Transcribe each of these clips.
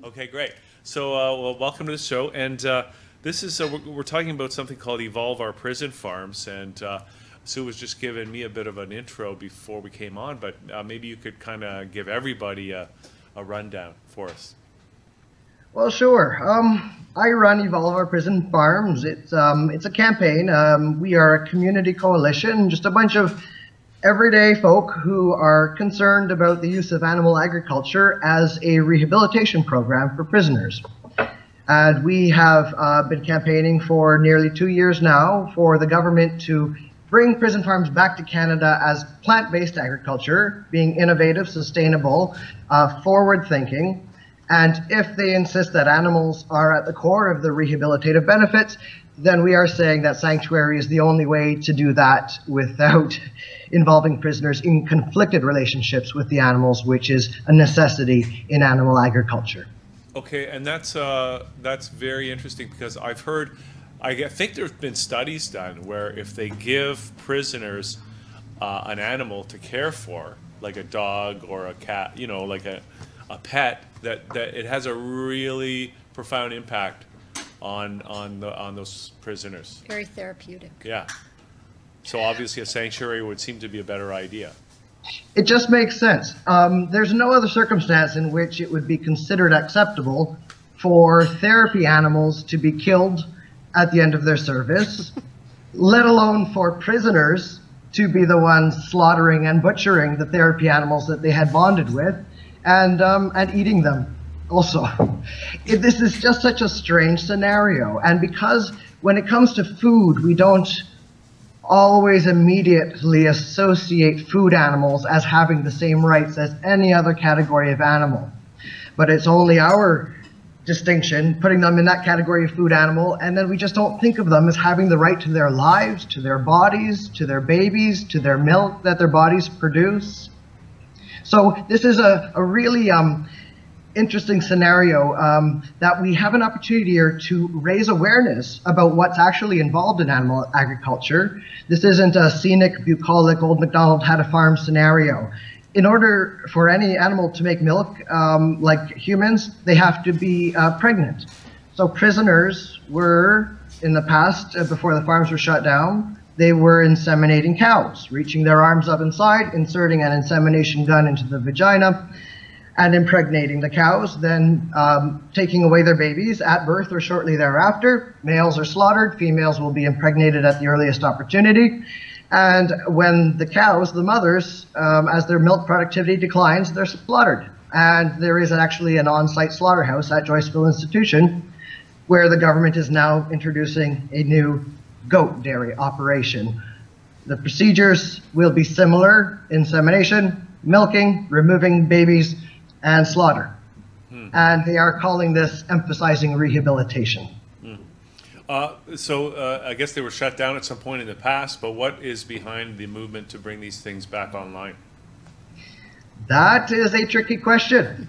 Okay, great. So, well, welcome to the show. And this is, we're talking about something called Evolve Our Prison Farms. And Sue was just giving me a bit of an intro before we came on, but maybe you could kind of give everybody a rundown for us. Well, sure. I run Evolve Our Prison Farms. It's a campaign. We are a community coalition, just a bunch of everyday folk who are concerned about the use of animal agriculture as a rehabilitation program for prisoners. And we have been campaigning for nearly 2 years now for the government to bring prison farms back to Canada as plant-based agriculture, being innovative, sustainable, forward-thinking. And if they insist that animals are at the core of the rehabilitative benefits, then we are saying that sanctuary is the only way to do that without involving prisoners in conflicted relationships with the animals, which is a necessity in animal agriculture. Okay, and that's very interesting because I've heard, I think there's been studies done where if they give prisoners an animal to care for, like a dog or a cat, you know, like a pet, that it has a really profound impact on those prisoners. Very therapeutic. Yeah. So obviously a sanctuary would seem to be a better idea. It just makes sense. There's no other circumstance in which it would be considered acceptable for therapy animals to be killed at the end of their service, let alone for prisoners to be the ones slaughtering and butchering the therapy animals that they had bonded with and eating them also. This is just such a strange scenario. And because when it comes to food, we don't always immediately associate food animals as having the same rights as any other category of animal. But it's only our distinction, putting them in that category of food animal, and then we just don't think of them as having the right to their lives, to their bodies, to their babies, to their milk that their bodies produce. So this is a really interesting scenario that we have an opportunity here to raise awareness about what's actually involved in animal agriculture. This isn't a scenic, bucolic, old MacDonald had a farm scenario. In order for any animal to make milk, like humans, they have to be pregnant. So prisoners were, in the past, before the farms were shut down, they were inseminating cows, reaching their arms up inside, inserting an insemination gun into the vagina, and impregnating the cows, then taking away their babies at birth or shortly thereafter. Males are slaughtered, females will be impregnated at the earliest opportunity. And when the cows, the mothers, as their milk productivity declines, they're slaughtered. And there is actually an on-site slaughterhouse at Joyceville Institution where the government is now introducing a new goat dairy operation. The procedures will be similar: insemination, milking, removing babies, and slaughter. And they are calling this emphasizing rehabilitation. So I guess they were shut down at some point in the past, but what is behind the movement to bring these things back online? That is a tricky question.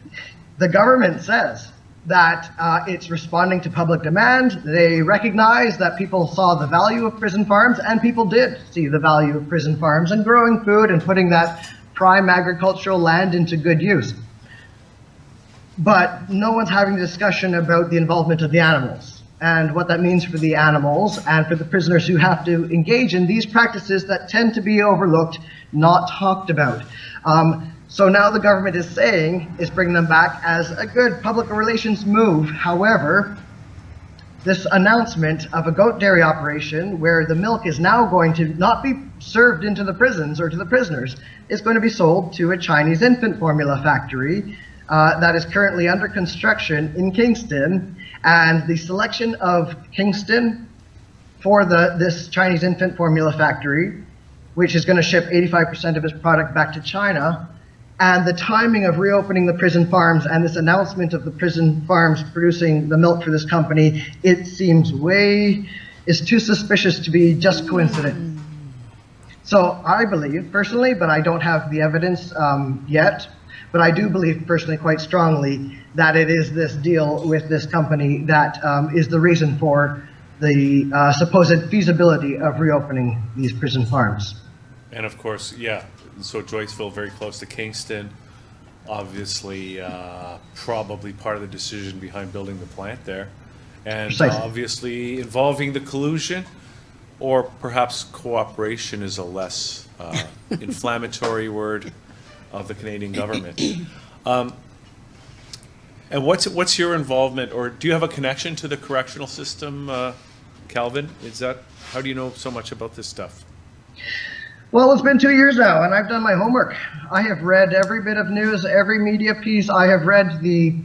The government says that it's responding to public demand. They recognize that people saw the value of prison farms, and people did see the value of prison farms and growing food and putting that prime agricultural land into good use. But no one's having a discussion about the involvement of the animals and what that means for the animals and for the prisoners who have to engage in these practices that tend to be overlooked, not talked about. So now the government is saying it's bringing them back as a good public relations move. However, this announcement of a goat dairy operation where the milk is now going to not be served into the prisons or to the prisoners, is going to be sold to a Chinese infant formula factory that is currently under construction in Kingston. And the selection of Kingston for this Chinese infant formula factory, which is going to ship 85% of its product back to China, and the timing of reopening the prison farms and this announcement of the prison farms producing the milk for this company, it seems is too suspicious to be just coincident. So I believe personally, but I don't have the evidence yet, but I do believe personally quite strongly that it is this deal with this company that is the reason for the supposed feasibility of reopening these prison farms. And of course, yeah, so Joyceville very close to Kingston. obviously probably part of the decision behind building the plant there, and Precisely. obviously involving the collusion, or perhaps cooperation is a less inflammatory word of the Canadian government. And what's your involvement, or do you have a connection to the correctional system, Calvin? How do you know so much about this stuff? Well, it's been 2 years now, and I've done my homework. I have read every bit of news, every media piece. I have read the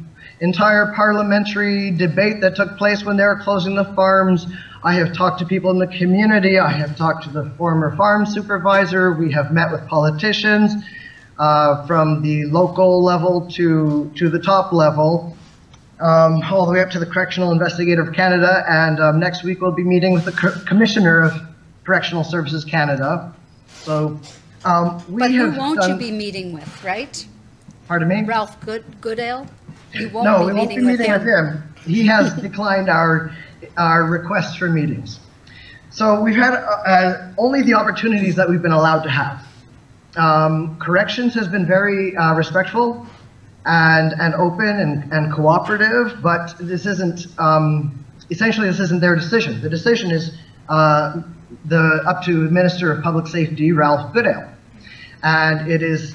entire parliamentary debate that took place when they were closing the farms. I have talked to people in the community. I have talked to the former farm supervisor. We have met with politicians from the local level to the top level, all the way up to the Correctional Investigative Canada. And next week we'll be meeting with the Commissioner of Correctional Services Canada. So But who won't you be meeting with, right? Pardon me? Ralph Goodale? You won't No, be we won't be meeting with him. He has declined our requests for meetings. So we've had only the opportunities that we've been allowed to have. Corrections has been very respectful and open and cooperative, but this isn't, essentially this isn't their decision. The decision is up to Minister of Public Safety, Ralph Goodale. And it is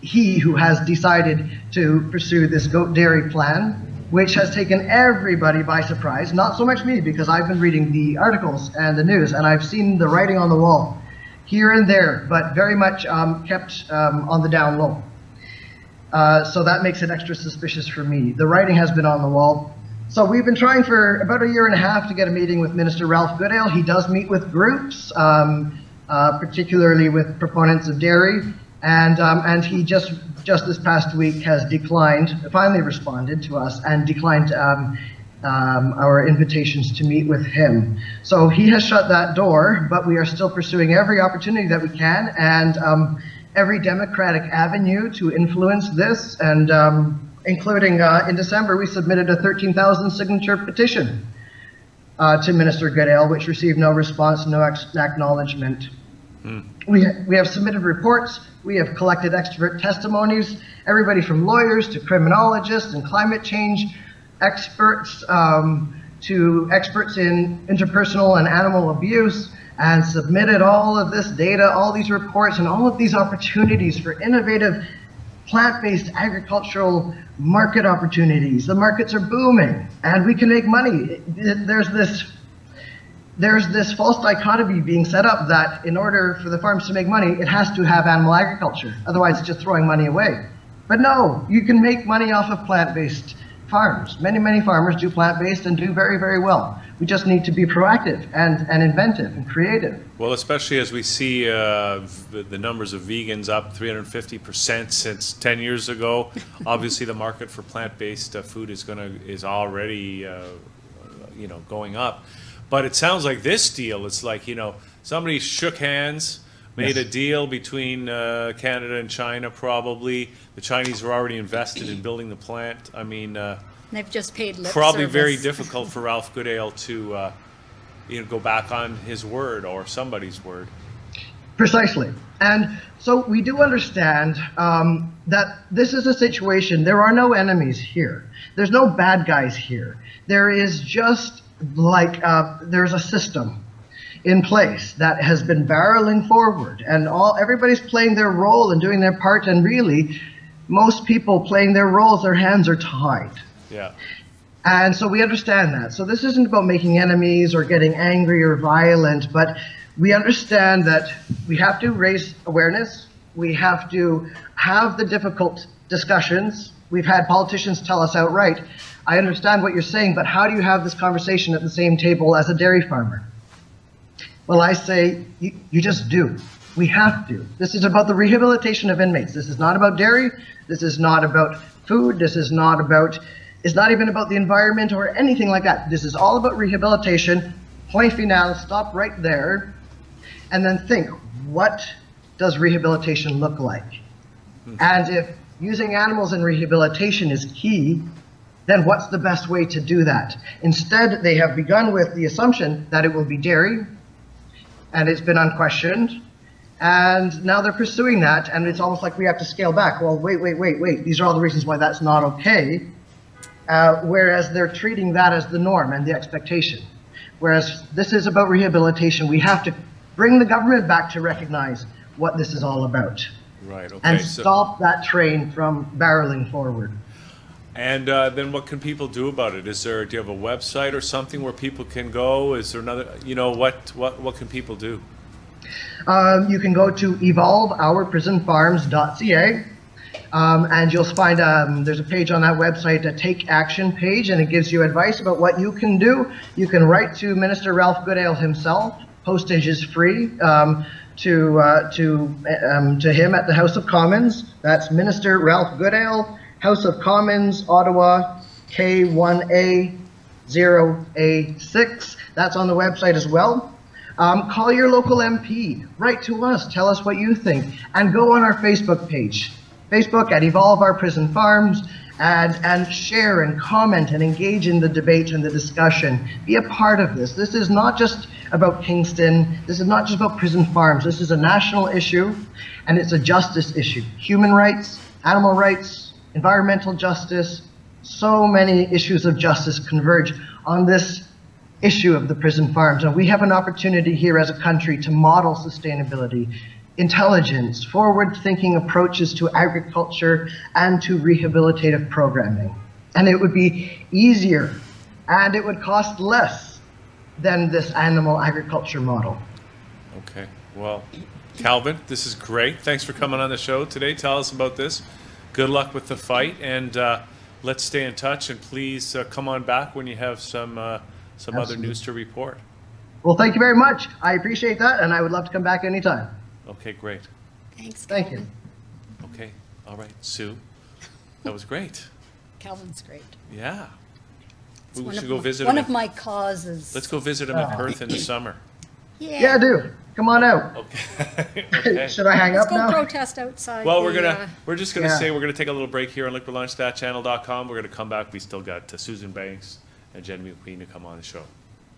he who has decided to pursue this goat dairy plan, which has taken everybody by surprise. Not so much me, because I've been reading the articles and the news, and I've seen the writing on the wall here and there, but very much kept on the down low. So that makes it extra suspicious for me. The writing has been on the wall. So we've been trying for about 1.5 years to get a meeting with Minister Ralph Goodale. He does meet with groups, particularly with proponents of dairy, and he just this past week has finally responded to us and declined our invitations to meet with him. So he has shut that door, but we are still pursuing every opportunity that we can, and every democratic avenue to influence this, and including in December we submitted a 13,000 signature petition to Minister Goodale, which received no response, no acknowledgement. We have submitted reports, we have collected expert testimonies, everybody from lawyers to criminologists and climate change experts to experts in interpersonal and animal abuse, and submitted all of this data, all these reports, and all of these opportunities for innovative plant-based agricultural market opportunities. The markets are booming, and we can make money. There's this false dichotomy being set up that in order for the farms to make money, it has to have animal agriculture. Otherwise, it's just throwing money away. But no, you can make money off of plant-based farms. Many, many farmers do plant-based and do very, very well. We just need to be proactive and inventive and creative. Well, especially as we see the numbers of vegans up 350% since 10 years ago. Obviously, the market for plant-based food is already going up. But it sounds like this deal, it's like, somebody shook hands, made a deal between Canada and China, probably. The Chinese were already invested in building the plant. I mean, they've just paid lip probably service. very difficult for Ralph Goodale to go back on his word or somebody's word. Precisely. And so we do understand that this is a situation, there are no enemies here. There's no bad guys here. There is just like, there's a system in place that has been barreling forward, and everybody's playing their role and doing their part, and really, most people playing their roles, their hands are tied. Yeah. And so we understand that. So this isn't about making enemies or getting angry or violent, but we understand that we have to raise awareness. We have to have the difficult discussions. We've had politicians tell us outright, I understand what you're saying, but how do you have this conversation at the same table as a dairy farmer? Well, I say, you just do. We have to. This is about the rehabilitation of inmates. This is not about dairy. This is not about food. This is not about, it's not even about the environment or anything like that. This is all about rehabilitation. Point final, stop right there, and then think, what does rehabilitation look like? And if using animals in rehabilitation is key, then what's the best way to do that? Instead, they have begun with the assumption that it will be dairy, and it's been unquestioned, And now they're pursuing that, and it's almost like we have to scale back. Well, wait. These are all the reasons why that's not okay. Whereas they're treating that as the norm and the expectation. Whereas this is about rehabilitation. We have to bring the government back to recognize what this is all about. Right, okay. And stop that train from barreling forward. And then what can people do about it? Do you have a website or something where people can go? Is there another, what can people do? You can go to evolveourprisonfarms.ca, and you'll find there's a page on that website, a Take Action page, and it gives you advice about what you can do. You can write to Minister Ralph Goodale himself. Postage is free to him at the House of Commons. That's Minister Ralph Goodale, House of Commons, Ottawa, K1A0A6. That's on the website as well. Call your local MP, write to us, tell us what you think, and go on our Facebook page, Facebook at Evolve Our Prison Farms, and share and comment and engage in the debate and the discussion. Be a part of this. This is not just about Kingston. This is not just about prison farms. This is a national issue, and it's a justice issue. Human rights, animal rights, environmental justice, so many issues of justice converge on this issue of the prison farms. And we have an opportunity here as a country to model sustainability, intelligence, forward-thinking approaches to agriculture and to rehabilitative programming. And it would be easier and it would cost less than this animal agriculture model. Okay, well, Calvin, this is great. Thanks for coming on the show today. Tell us about this. Good luck with the fight, and let's stay in touch, and please come on back when you have some other news to report. Well, thank you very much. I appreciate that, and I would love to come back anytime. Okay, great. Thanks, Thank Calvin. you. Okay, all right, Sue. That was great. Calvin's great. Yeah. It's We one should of go my- visit One him. of my causes. Let's go visit him in Perth in the summer. Yeah, do. Come on out. Okay. Okay. Should I hang Let's up go now? protest outside. Well, the, we're just gonna Yeah. say we're gonna take a little break here on liquidlunch.channel.com. We're gonna come back. We still got Susan Banks and Jen McQueen to come on the show.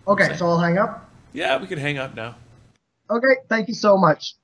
Okay, so I'll hang up. Yeah, we can hang up now. Okay, thank you so much.